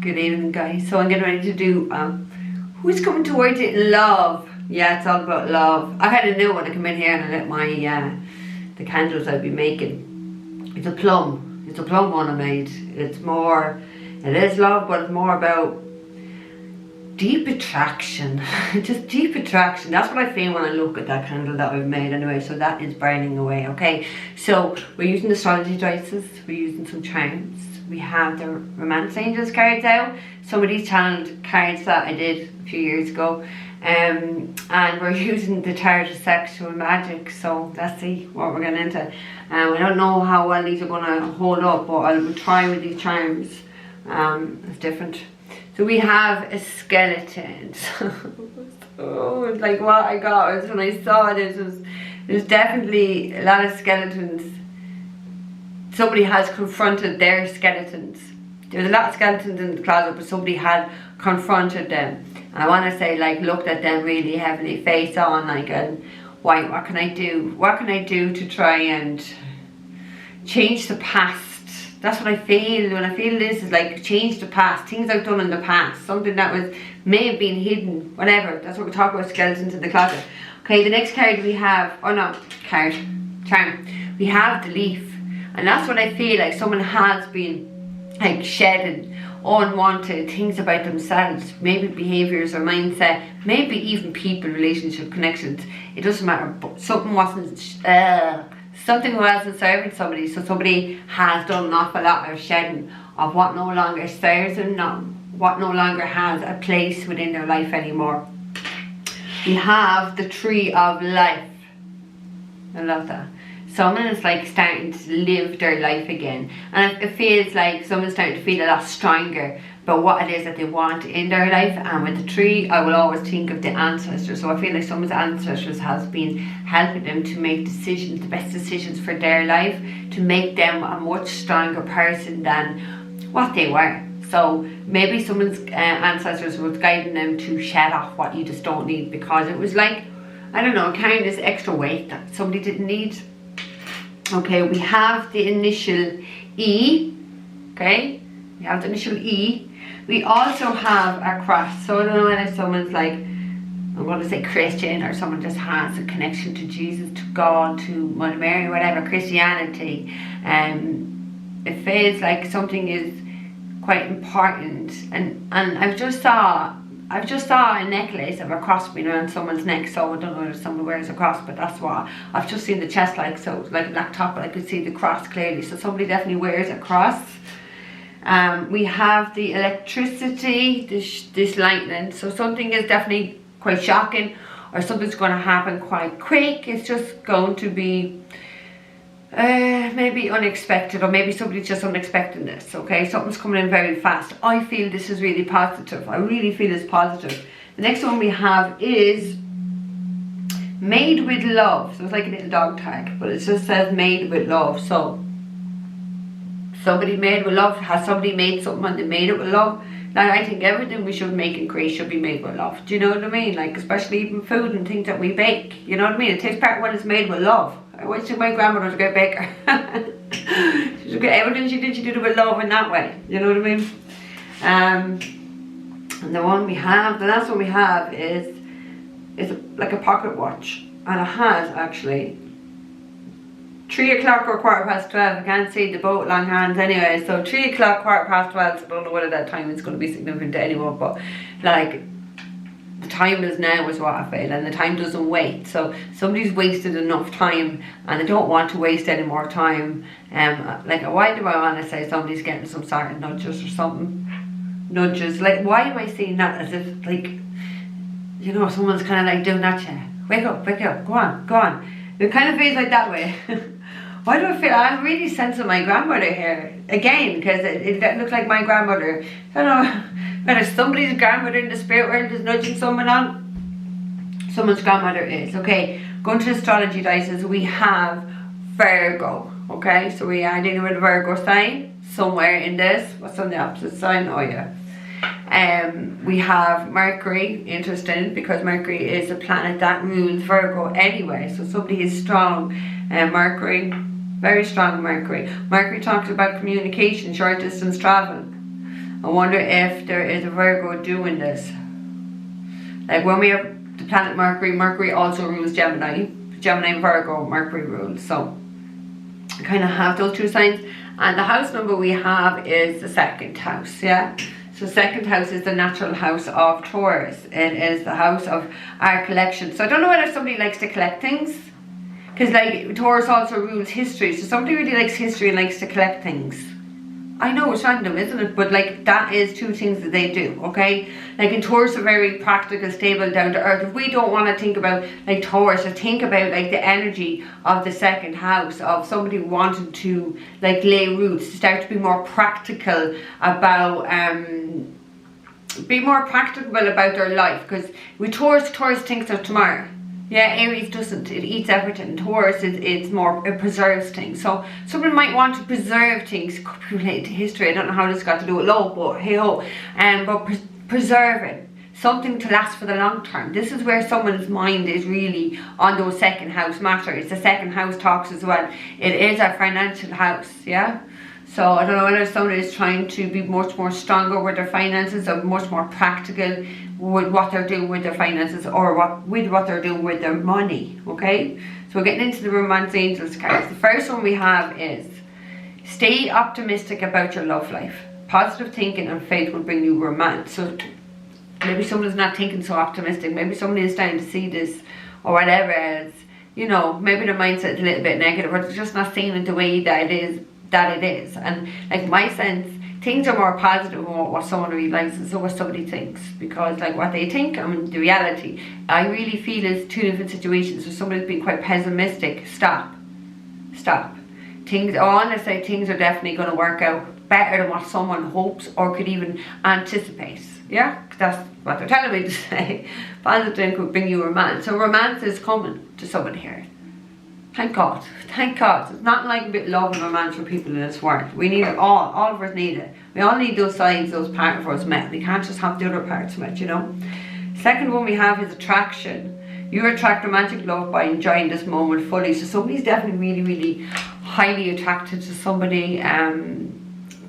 Good evening, guys. So I'm getting ready to do who's coming towards it in love. Yeah, it's all about love. I had a new one to come in here and I lit my the candles I'll be making. It's a plum. It's a plum one I made. It's more, it is love, but it's more about deep attraction. Just deep attraction. That's what I feel when I look at that candle that I've made anyway. So that is burning away. Okay, so we're using astrology dices. We're using some charms. We have the Romance Angels cards out. Some of these channeled cards that I did a few years ago. And we're using the Tarot of Sexual Magic. So let's see what we're getting into. I don't know how well these are going to hold up, but I'll try with these charms. It's different. So we have a skeleton. So like what I got was when I saw this, there's definitely a lot of skeletons. Somebody has confronted their skeletons. There's a lot of skeletons in the closet, but somebody had confronted them. And I want to say, like, looked at them really heavily, face on, like, and what can I do? What can I do to try and change the past? That's what I feel when I feel this is like change the past, things I've done in the past, something that was may have been hidden, whatever. That's what we talk about, skeletons in the closet. Okay, the next card we have, oh no, charm. We have the leaf. And that's what I feel like someone has been like shedding unwanted things about themselves, maybe behaviours or mindset, maybe even people, relationship, connections. It doesn't matter, but something wasn't serving somebody, so somebody has done an awful lot of shedding of what no longer serves them, what no longer has a place within their life anymore. We have the Tree of Life. I love that. Someone is like starting to live their life again, and it feels like someone's starting to feel a lot stronger about what it is that they want in their life. And with the tree, I will always think of the ancestors. So I feel like someone's ancestors has been helping them to make decisions, the best decisions for their life, to make them a much stronger person than what they were. So maybe someone's ancestors was guiding them to shed off what you just don't need, because it was like, I don't know, carrying this extra weight that somebody didn't need. Okay, we have the initial E. Okay, we have the initial E. We also have a cross. So I don't know whether someone's like, I'm going to say Christian, or someone just has a connection to Jesus, to God, to Mother Mary, whatever, Christianity. It feels like something is quite important. And I've just saw a necklace of a cross being around someone's neck, so I don't know if someone wears a cross, but that's what I've just seen the chest, like, so like a black top, but I could see the cross clearly, so somebody definitely wears a cross. We have the electricity, this lightning, so something is definitely quite shocking, or something's going to happen quite quick. It's just going to be maybe unexpected, or maybe somebody's just unexpecting this. Okay, something's coming in very fast. I feel this is really positive. I really feel it's positive. The next one we have is Made with Love. So it's like a little dog tag, but it just says Made with Love. So somebody made with love. Has somebody made something and they made it with love? Like, I think everything we should make and create should be made with love. Do you know what I mean? Like, especially even food and things that we bake. You know what I mean? It takes part when it's made with love. I wish my grandmother was a great baker. Everything she did it with love in that way. You know what I mean? And the one we have, the last one we have is like a pocket watch. And it has actually 3 o'clock or 12:15. I can't see the boat long hands anyway. So 3 o'clock, 12:15. So I don't know whether that time is going to be significant to anyone, but like, the time is now is what I feel, and the time doesn't wait. So somebody's wasted enough time and they don't want to waste any more time. Like, why do I want to say somebody's getting some sort of nudges or something? Nudges, like, why am I seeing that as if, like, you know, someone's kind of like doing that to you. Wake up, go on. It kind of feels like that way. Why do I feel, I'm really sensing my grandmother here again, because it looks like my grandmother. I don't know whether somebody's grandmother in the spirit world is nudging someone on. Someone's grandmother is. Okay, going to astrology dices, we have Virgo. Okay, so we are dealing with a Virgo sign somewhere in this. What's on the opposite sign? Oh yeah. We have Mercury. Interesting, because Mercury is a planet that rules Virgo anyway, so somebody is strong. Mercury, very strong Mercury. Mercury talks about communication, short distance travel. I wonder if there is a Virgo doing this. Like when we have the planet Mercury, Mercury also rules Gemini. Gemini and Virgo, Mercury rules. So I kind of have those two signs. And the house number we have is the second house, yeah? So second house is the natural house of Taurus. It is the house of our collection. So I don't know whether somebody likes to collect things. Because like Taurus also rules history. So somebody really likes history and likes to collect things. I know it's random, isn't it? But like that is two things that they do, okay? Like in Taurus are very practical, stable, down to earth. If we don't want to think about like Taurus or think about like the energy of the second house of somebody wanting to like lay roots, start to be more practical about their life. Because with Taurus thinks of tomorrow. Yeah, Aries doesn't. It eats everything. Taurus, it preserves things. So someone might want to preserve things. Could be related to history. I don't know how this got to do with love, but hey ho. But preserving something to last for the long term. This is where someone's mind is really on those second house matters. The second house talks as well. It is a financial house, yeah. So I don't know whether someone is trying to be much more stronger with their finances or much more practical with what they're doing with their finances or what they're doing with their money, okay? So we're getting into the Romance Angels cards. The first one we have is stay optimistic about your love life. Positive thinking and faith will bring you romance. So maybe someone's not thinking so optimistic. Maybe somebody is starting to see this or whatever as, you know, maybe their mindset's a little bit negative or they're just not seeing it the way that it is. And like my sense, things are more positive than what someone realizes or what somebody thinks, because like what they think and the reality, I really feel is two different situations. So somebody's being quite pessimistic. Stop. Things are definitely going to work out better than what someone hopes or could even anticipate. Yeah, that's what they're telling me to say. Positive could bring you romance. So romance is coming to someone here. Thank God. It's not like a bit of love and romance for people in this world. We need it all. All of us need it. We all need those sides, those parts of us met. We can't just have the other parts met, you know. Second one we have is attraction. You attract romantic love by enjoying this moment fully. So somebody's definitely really, really highly attracted to somebody.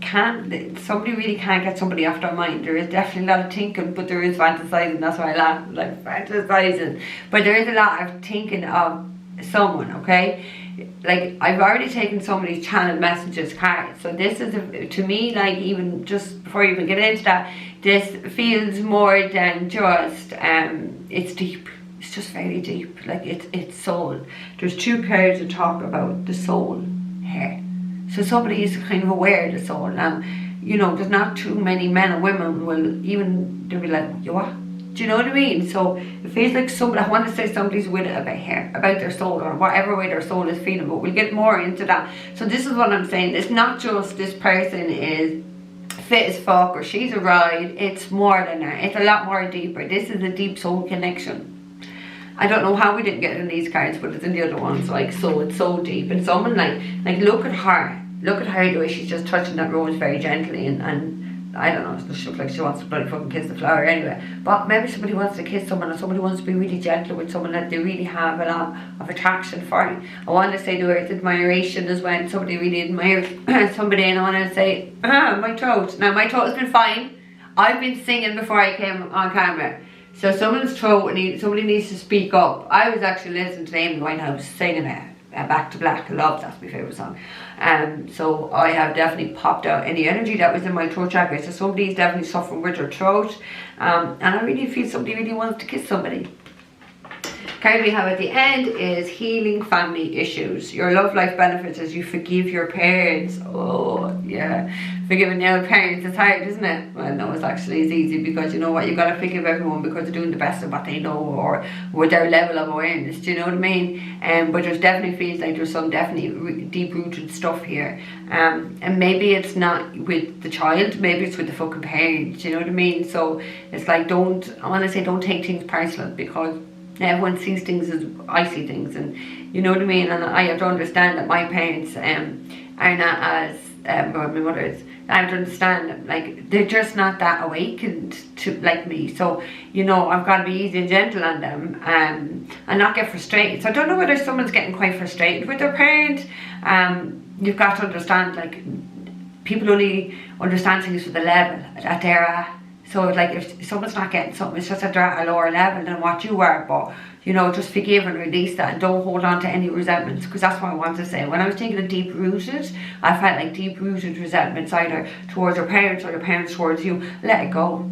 Somebody really can't get somebody off their mind. There is definitely a lot of thinking, but there is fantasizing. That's why I laugh, like fantasizing. But there is a lot of thinking of someone, okay? Like I've already taken so many channel messages cards, so this is to me, like, even just before you even get into that, this feels more than just it's deep. It's just very deep. Like it's soul. There's two cards that talk about the soul here, so somebody is kind of aware of the soul. You know, there's not too many men and women will even, they'll be like, you what? Do you know what I mean? So it feels like somebody, I want to say somebody's with it about their soul or whatever way their soul is feeling, but we'll get more into that. So this is what I'm saying. It's not just this person is fit as fuck or she's a ride. It's more than that. It's a lot more deeper. This is a deep soul connection. I don't know how we didn't get in these cards, but it's in the other ones. Like, so it's so deep. And someone like look at her. Look at her, the way she's just touching that rose very gently and I don't know, she looks like she wants to bloody fucking kiss the flower anyway. But maybe somebody wants to kiss someone or somebody wants to be really gentle with someone that they really have a lot of attraction for. I want to say the word admiration is when somebody really admires somebody, and I want to say, my throat. Now my throat has been fine. I've been singing before I came on camera. So someone's throat, somebody needs to speak up. I was actually listening to Amy Winehouse singing it. Back to Black, I love, that's my favourite song. So I have definitely popped out any energy that was in my throat chakra. So somebody's definitely suffering with their throat, and I really feel somebody really wants to kiss somebody. Card we have at the end is healing family issues. Your love life benefits as you forgive your parents. Oh yeah, forgiving your parents is hard, isn't it? Well, no, it's actually as easy, because you know what, you got to forgive everyone because they're doing the best of what they know or with their level of awareness. Do you know what I mean? But there's definitely feels like there's some definitely deep rooted stuff here. And maybe it's not with the child, maybe it's with the fucking parents. Do you know what I mean? So it's like, don't take things personal, because everyone sees things as I see things, and you know what I mean. And I have to understand that my parents are not as or my mother is. I have to understand that, like, they're just not that awakened to like me. So you know, I've got to be easy and gentle on them, and not get frustrated. So I don't know whether someone's getting quite frustrated with their parent. You've got to understand, like, people only understand things with the level that they're at. So like if someone's not getting something, it's just that they're at a lower level than what you are. But you know, just forgive and release that, and don't hold on to any resentments, because that's what I want to say. When I was thinking of deep rooted, I felt like deep rooted resentments either towards your parents or your parents towards you. Let it go.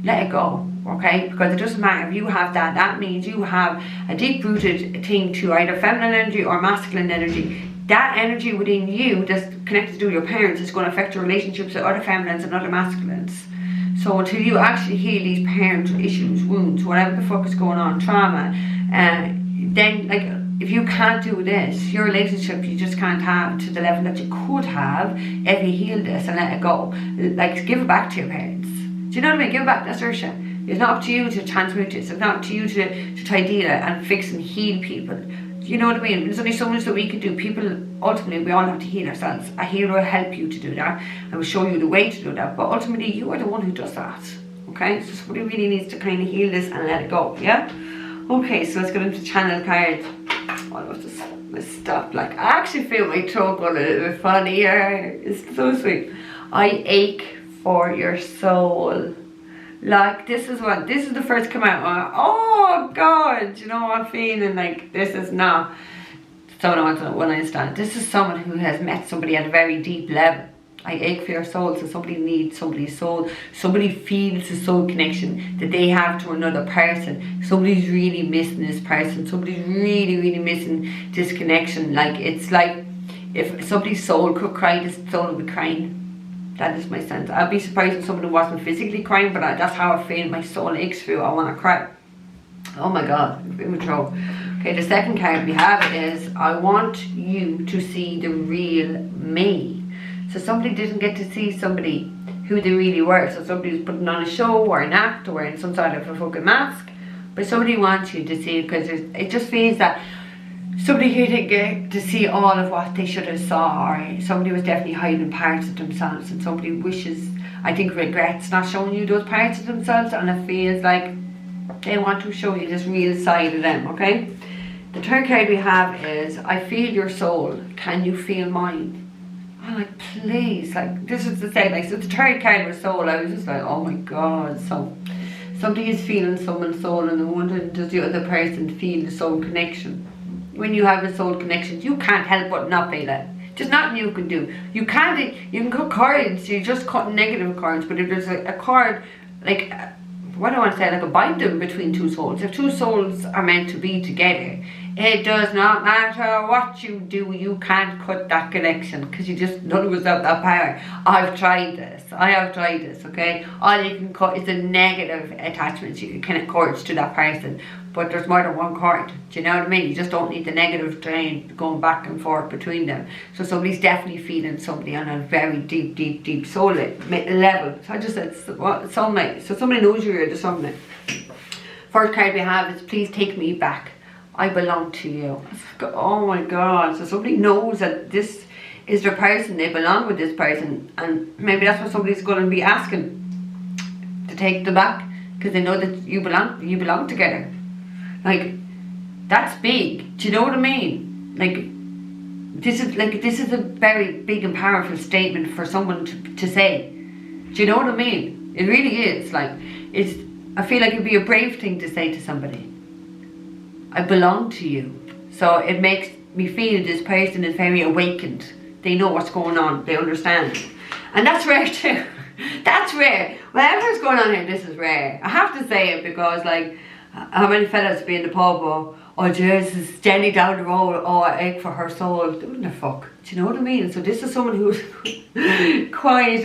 Let it go. Okay, because it doesn't matter if you have that. That means you have a deep rooted thing to either feminine energy or masculine energy. That energy within you that's connected to your parents is going to affect your relationships with other feminines and other masculines. So until you actually heal these parent issues, wounds, whatever the fuck is going on, trauma, then like if you can't do this, your relationship you just can't have to the level that you could have if you heal this and let it go. Like give it back to your parents. Do you know what I mean? Give it back. That's Ursha. It's not up to you to transmute this. It's not up to you to try to deal it and fix and heal people. You know what I mean? There's only so much that we can do. People, ultimately, we all have to heal ourselves. A healer will help you to do that and will show you the way to do that. But ultimately, you are the one who does that. Okay? So somebody really needs to kind of heal this and let it go. Yeah? Okay, so let's get into channel cards. Oh, let's stop. Like, I actually feel my throat going a little bit funny here. It's so sweet. I ache for your soul. Like this is the first come out. Oh God, you know I'm feeling like this is not someone I want to understand. This is someone who has met somebody at a very deep level. I ache for your soul, so somebody needs somebody's soul. Somebody feels the soul connection that they have to another person. Somebody's really missing this person. Somebody's really, really missing this connection. Like it's like if somebody's soul could cry, this soul would be crying. That is my sense. I'd be surprised if someone wasn't physically crying, but that's how I feel. My soul aches for you. I want to cry. Oh my God, I'm in trouble. Okay, the second card we have is I want you to see the real me. So somebody didn't get to see somebody who they really were. So somebody was putting on a show or an act or wearing some sort of a fucking mask. But somebody wants you to see it because it just feels that somebody here didn't get to see all of what they should have saw, or somebody was definitely hiding parts of themselves, and somebody wishes, I think regrets not showing you those parts of themselves, and it feels like they want to show you this real side of them, okay? The third card we have is I feel your soul, can you feel mine? I'm like, please, like this is the same, like so the third card was soul. I was just like, oh my God. So somebody is feeling someone's soul, and I'm wondering, does the other person feel the soul connection? When you have a soul connection, you can't help but not feel it. There's nothing you can do. You can cut cords, you just cut negative cords, but if there's a cord, like, what do I want to say, like a binding between two souls. If two souls are meant to be together, it does not matter what you do, you can't cut that connection, because you just, none of us have that power. I have tried this, okay? All you can cut is the negative attachments. You can connect cords to that person, but there's more than one cord. Do you know what I mean? You just don't need the negative train going back and forth between them. So somebody's definitely feeling somebody on a very deep soul level. So I just said soulmate. So somebody knows you're the soulmate. First card we have is please take me back. I belong to you. Oh my God. So somebody knows that this is their person. They belong with this person, and maybe that's what somebody's going to be asking, to take them back, because they know that you belong together. Like, that's big. Do you know what I mean? Like this is a very big and powerful statement for someone to say. Do you know what I mean? It really is. Like, I feel like it'd be a brave thing to say to somebody. I belong to you. So it makes me feel this person is very awakened. They know what's going on. They understand. And that's rare too. That's rare. Whatever's going on here, this is rare. I have to say it because, like, how many fellas be in the pub or Jesus, Jenny down the road, oh, I ache for her soul. What the fuck? Do you know what I mean? So this is someone who's quite,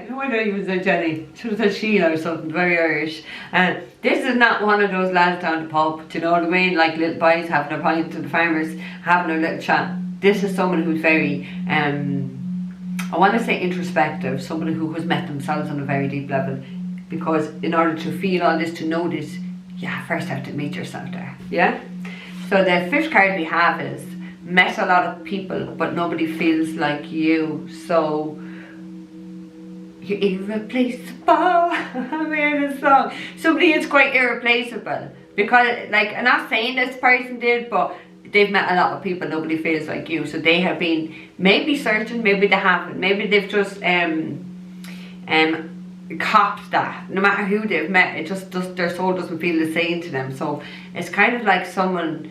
why don't you say Jenny? Should have said Sheila or something, very Irish. And this is not one of those lads down the pub, do you know what I mean? Like little boys having a pint to the farmers, having a little chat. This is someone who's very, I want to say introspective, somebody who has met themselves on a very deep level. Because in order to feel all this, to know this, you first have to meet yourself there, yeah? So the fifth card we have is met a lot of people, but nobody feels like you. So you're irreplaceable. I'm hearing a song. Somebody is quite irreplaceable because, like, I'm not saying this person did, but they've met a lot of people, nobody feels like you. So they have been maybe searching, maybe they haven't, maybe they've just copped that. No matter who they've met, it just their soul doesn't feel the same to them. So it's kind of like someone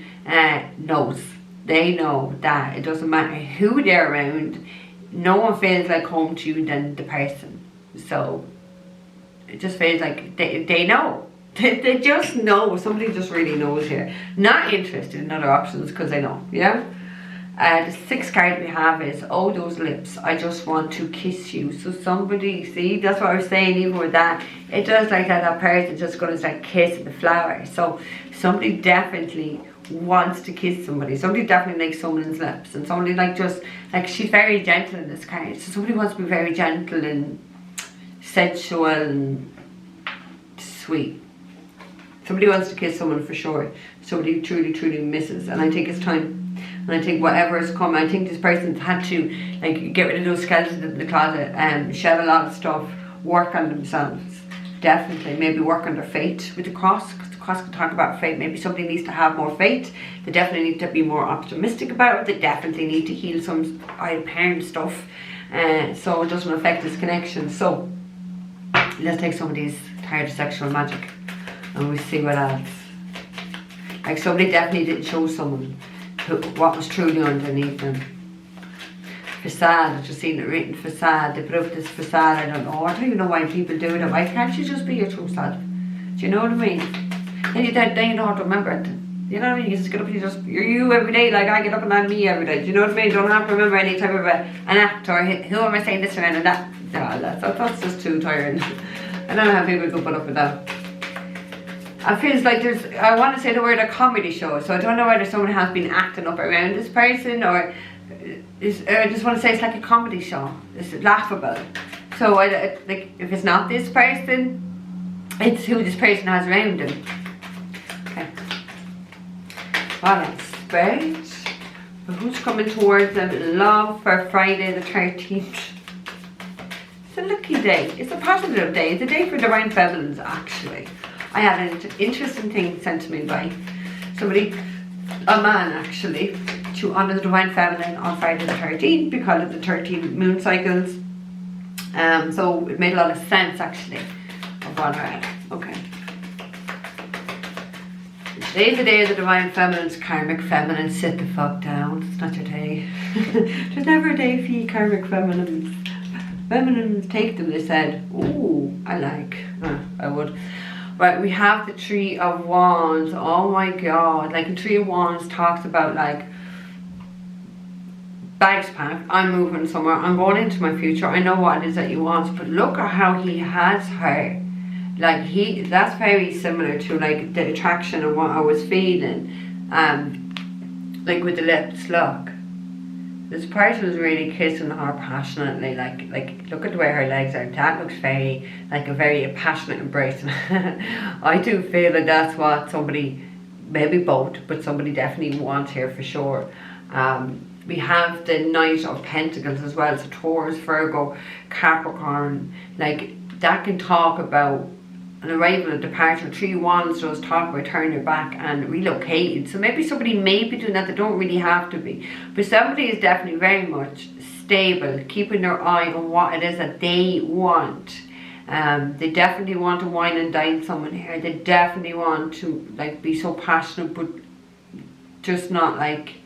knows. They know that it doesn't matter who they're around, no one feels like home to you than the person. So it just feels like they know. They just know. Somebody just really knows here. Not interested in other options because they know. Yeah. The sixth card we have is, oh, those lips, I just want to kiss you. So somebody, see, that's what I was saying even with that. It does like that person just going to start kissing the flower. So somebody definitely wants to kiss somebody. Somebody definitely likes someone's lips. And somebody like just, like she's very gentle in this card. So somebody wants to be very gentle and sensual and sweet. Somebody wants to kiss someone for sure. Somebody truly, truly misses. And I think it's time. And I think whatever is coming, I think this person's had to like get rid of those skeletons in the closet and shed a lot of stuff, work on themselves. Definitely, maybe work on their faith with the cross, because the cross can talk about faith. Maybe somebody needs to have more faith. They definitely need to be more optimistic about it. They definitely need to heal some parent stuff, so it doesn't affect this connection. So let's take some of these tired of sexual magic and we see what else. Like somebody definitely didn't show someone what was truly underneath them. Facade, I've just seen it written, facade. They put up this facade, I don't know. I don't even know why people do it. Why can't you just be your true self? Do you know what I mean? Then you don't have to remember it. You know what I mean? You just get up and you're you every day, like I get up and I'm me every day. Do you know what I mean? You don't have to remember any type of an act or who am I saying this around and that. No, that's just too tiring. I don't know how people can put up with that. I feel like I want to say the word a comedy show, so I don't know whether someone has been acting up around this person or I just want to say it's like a comedy show. It's laughable. So like if it's not this person, it's who this person has around them. Okay. Balance, right? But who's coming towards them? Love for Friday the 13th. It's a lucky day. It's a positive day. It's a day for divine feminines, actually. I had an interesting thing sent to me by somebody, a man actually, to honour the divine feminine on Friday the 13th because of the 13 moon cycles. So it made a lot of sense actually of what I had. Okay. Today's the day of the divine feminine's karmic feminine. Sit the fuck down. It's not your day. There's never a day for you karmic feminines. Feminines take them, they said. Ooh, I like. I would. Right, we have the Tree of Wands. Oh my god. Like the Tree of Wands talks about like bags packed, I'm moving somewhere, I'm going into my future, I know what it is that he wants, but look at how he has her. Like that's very similar to like the attraction and what I was feeling. Like with the lips, look. This person was really kissing her passionately, like look at the way her legs are. That looks very, like a very passionate embrace. I do feel that that's what somebody, maybe both, but somebody definitely wants here for sure. We have the Knight of Pentacles as well, so Taurus, Virgo, Capricorn, like that can talk about an arrival, a departure. Tree of Wands does talk about turning your back and relocating. So maybe somebody may be doing that, they don't really have to be. But somebody is definitely very much stable, keeping their eye on what it is that they want. They definitely want to wine and dine someone here. They definitely want to like be so passionate, but just not like,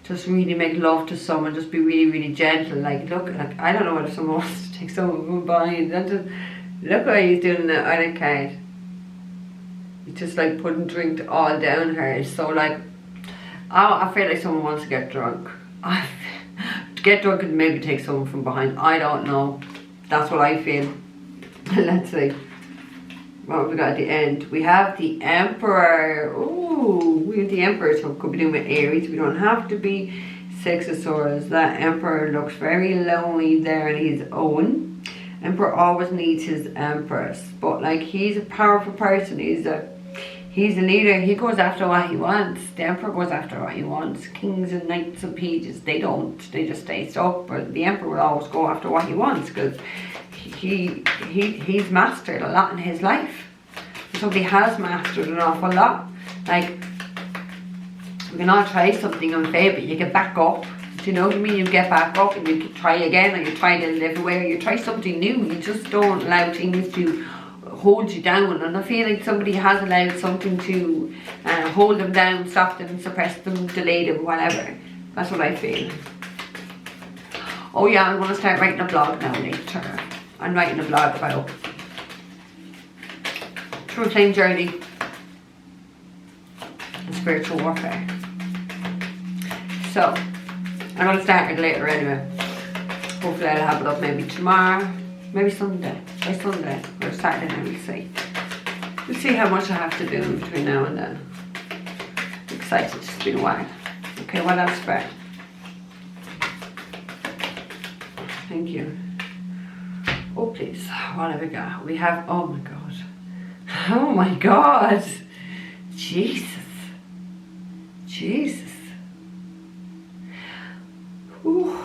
just really make love to someone, just be really, really gentle. Like look, like I don't know whether someone wants to take someone by and just look what he's doing that on a card. He's just like putting drink all down her. It's so like, oh, I feel like someone wants to get drunk. To get drunk and maybe take someone from behind. I don't know. That's what I feel. Let's see. What have we got at the end? We have the Emperor. Ooh, we have the Emperor. So it could be doing with Aries. We don't have to be Six of Swords. That Emperor looks very lonely there on his own. Emperor always needs his Empress, but like he's a powerful person. He's a leader. He goes after what he wants. The Emperor goes after what he wants. Kings and knights and pages, they don't. They just stay stuck. But the Emperor will always go after what he wants because he's mastered a lot in his life. Somebody has mastered an awful lot. Like We can all try something and fail, but you get back up. Do you know what I mean? You get back up and you can try again, or you try it in every way, or you try something new. You just don't allow things to hold you down. And I feel like somebody has allowed something to hold them down, stop them, suppress them, delay them, whatever. That's what I feel. Oh yeah, I'm going to start writing a blog now later. I'm writing a blog about True Flame Journey and spiritual warfare. So, I'm going to start it later anyway. Hopefully I'll have it up maybe tomorrow, maybe Sunday. By Sunday or Saturday now, we'll see. We'll see how much I have to do between now and then. I'm excited, it's been a while. Okay, what else, Brett? Thank you. Oh please, what have we got? We have, oh my god. Oh my god. Jesus. Jesus. Ooh.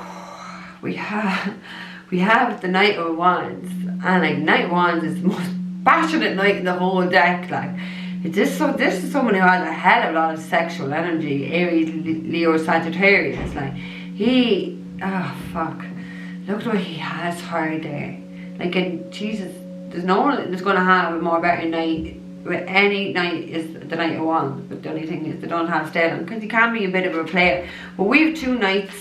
We have the Knight of Wands. And like Knight of Wands is the most passionate knight in the whole deck. Like this is someone who has a hell of a lot of sexual energy. Aries, Leo, Sagittarius. Like oh fuck. Look at what he has her there. Like, and Jesus, there's no one that's going to have a more better night. With any night is the Knight of Wands. But the only thing is they don't have Stellan, because he can be a bit of a player. But we have 2 nights.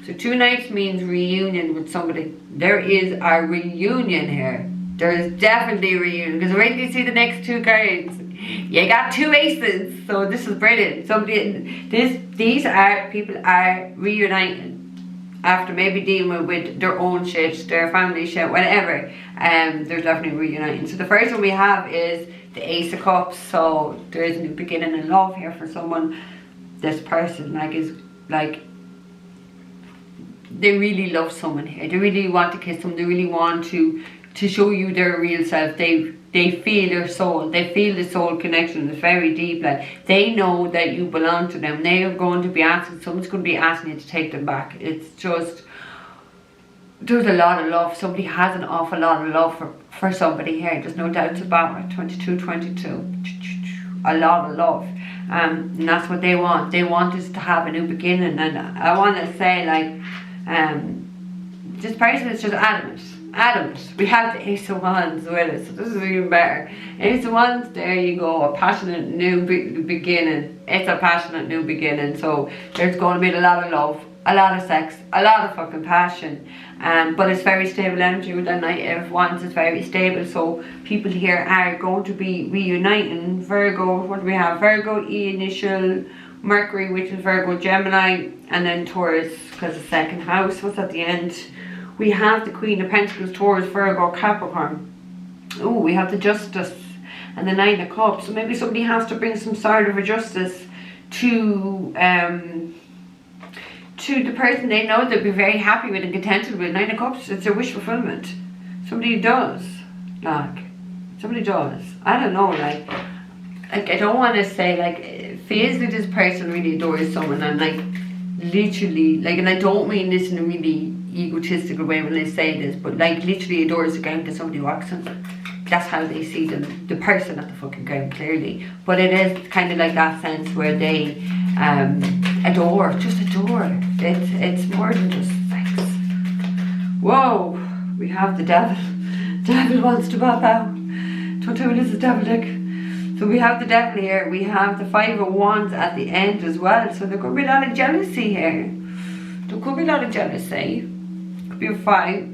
So 2 nights means reunion with somebody. There is a reunion here. There is definitely a reunion. Because wait till you see the next 2 cards. You got 2 aces. So this is brilliant. These people are reuniting. After maybe dealing with their own shit, their family shit, whatever, there's definitely reuniting. So the first one we have is the Ace of Cups. So there is a new beginning in love here for someone. This person is they really love someone here. They really want to kiss them. They really want to show you their real self. They feel their soul. They feel the soul connection. It's very deep. Like they know that you belong to them. They are going to be asking. Someone's going to be asking you to take them back. It's just, there's a lot of love. Somebody has an awful lot of love for somebody here. There's no doubts about it. 22. A lot of love. And that's what they want. They want us to have a new beginning. And I want to say, like, this person is just adamant. We have the Ace of Wands with us, so this is even better. Ace of Wands, there you go, a passionate new beginning. It's a passionate new beginning, so there's going to be a lot of love, a lot of sex, a lot of fucking passion. But it's very stable energy with that Knight of Wands. It's very stable, so people here are going to be reuniting. Virgo, what do we have? Virgo, E initial, Mercury, which is Virgo, Gemini, and then Taurus, because the 2nd house. What's at the end? We have the Queen of Pentacles, Taurus, Virgo, Capricorn. Oh, we have the Justice and the 9 of Cups. So maybe somebody has to bring some sort of a justice to the person they know they'll be very happy with and contented with. 9 of Cups, it's a wish fulfillment. Somebody does. Somebody does. I don't know, like I don't want to say, like, it feels like this person really adores someone, and like literally, like, and I don't mean this in a really egotistical way when I say this, but like literally adores the ground that somebody walks on. That's how they see them, the person at the fucking ground, clearly. But it is kind of like that sense where they adore. It's more than just sex. Whoa, we have the devil. Devil wants to pop out. Don't tell me this is devil dick. So we have the devil here. We have the 5 of Wands at the end as well. So there could be a lot of jealousy here. There could be a lot of jealousy. Could be a fight.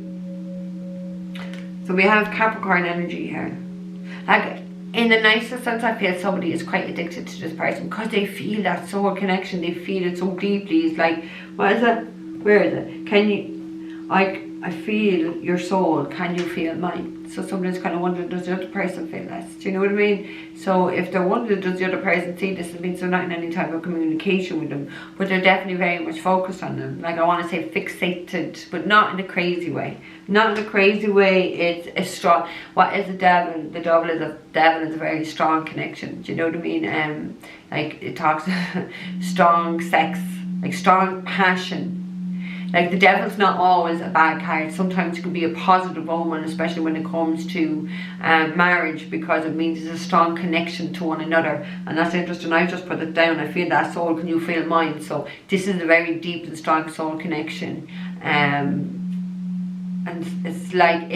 So we have Capricorn energy here. Like, in the nicest sense, I feel somebody is quite addicted to this person because they feel that soul connection. They feel it so deeply. It's like, what is it? Where is it? Can you, like, I feel your soul. Can you feel mine? So somebody's kind of wondering, does the other person feel this? Do you know what I mean? So if they're wondering, does the other person see this? It means they're not in any type of communication with them, but they're definitely very much focused on them. Like, I want to say fixated, but not in a crazy way. Not in a crazy way. It's a strong. What is the devil? The devil is a very strong connection. Do you know what I mean? Like, it talks strong sex, like strong passion. like the devil's not always a bad card. Sometimes it can be a positive omen, especially when it comes to marriage, because it means there's a strong connection to one another. And that's interesting. I just put it down. I feel that soul, can you feel mine? So this is a very deep and strong soul connection. And it's like,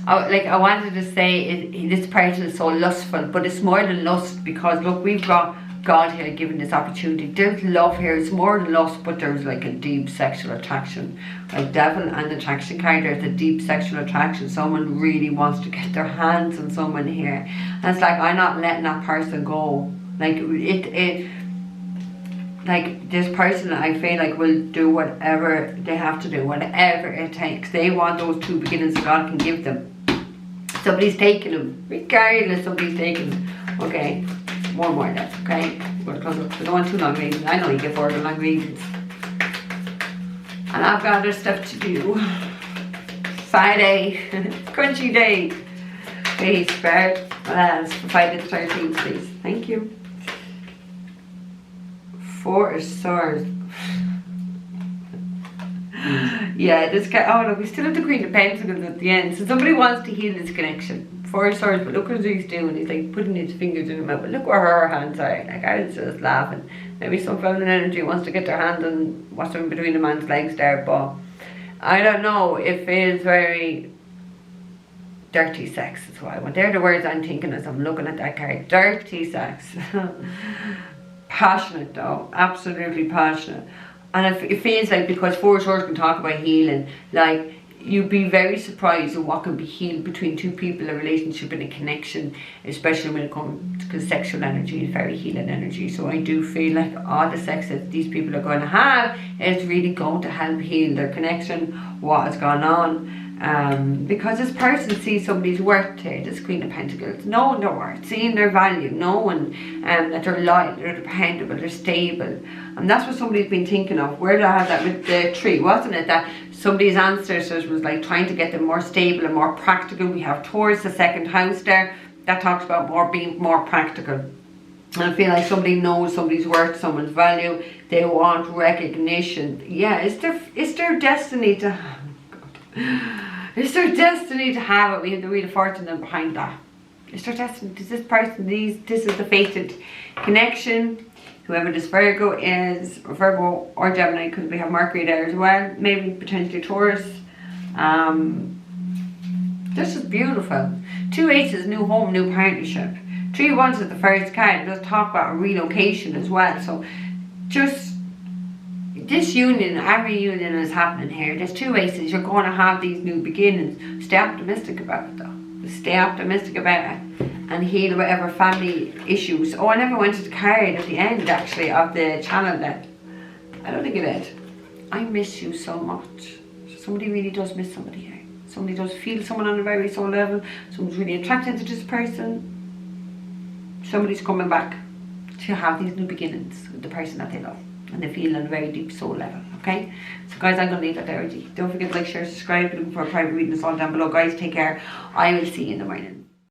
I wanted to say this person is so lustful, but it's more than lust, because look, we've got God here giving this opportunity. There's love here. It's more than lust, but there's like a deep sexual attraction. Like devil and attraction card, there's a deep sexual attraction. Someone really wants to get their hands on someone here, and it's like, I'm not letting that person go. Like like this person, I feel like, will do whatever they have to do, whatever it takes. They want those two beginnings that God can give them. Somebody's taking them, regardless. Somebody's taking them. Okay, one more left. Okay, I'm going to close up. I don't want too long readings. I know you get bored of long readings, and I've got other stuff to do. Friday, crunchy day. Please, Spirit, Friday the 13th, please. Thank you. 4 of Swords. Yeah, this guy. Oh look, we still have the Queen of Pentacles at the end. So somebody wants to heal this connection. 4 of Swords, but look what he's doing. He's like putting his fingers in his mouth. But look where her hands are. Like, I was just laughing. Maybe some feminine energy wants to get their hand on what's in between a man's legs there, but I don't know. It feels very dirty sex is what I want. They're the words I'm thinking as I'm looking at that card. Dirty sex. Passionate though, absolutely passionate. And it feels like, because 4 of Swords can talk about healing, like you'd be very surprised at what can be healed between two people, a relationship and a connection, especially when it comes to sexual energy. Is very healing energy. So I do feel like all the sex that these people are going to have is really going to help heal their connection, what has gone on. Because this person sees somebody's worth here, this Queen of Pentacles, knowing their worth, seeing their value, knowing that they're loyal, they're dependable, they're stable. And that's what somebody's been thinking of. Where did I have that with the tree? Wasn't it that somebody's ancestors was like trying to get them more stable and more practical? We have Taurus, the 2nd house there, that talks about being more practical. And I feel like somebody knows somebody's worth, someone's value. They want recognition. Yeah, it's their destiny to it's their destiny to have it. We have the Wheel of Fortune then behind that. It's their destiny. Does this person, this is the fated connection. Whoever this Virgo is, or Virgo or Gemini, because we have Mercury there as well. Maybe potentially Taurus. This is beautiful. 2 aces, new home, new partnership. 3 wands is the first card. It does talk about a relocation as well. So just this union, every union is happening here. There's 2 aces. You're going to have these new beginnings. Stay optimistic about it though. Stay optimistic about it and heal whatever family issues. Oh, I never went to the card at the end actually of the channel then. I don't think it did. I miss you so much. Somebody really does miss somebody here. Somebody does feel someone on a very soul level. Someone's really attracted to this person. Somebody's coming back to have these new beginnings with the person that they love. And they feel on a very deep soul level. Okay? So guys, I'm going to leave that there with you. Don't forget to like, share, subscribe. Looking for a private reading, it's all down below. Guys, take care. I will see you in the morning.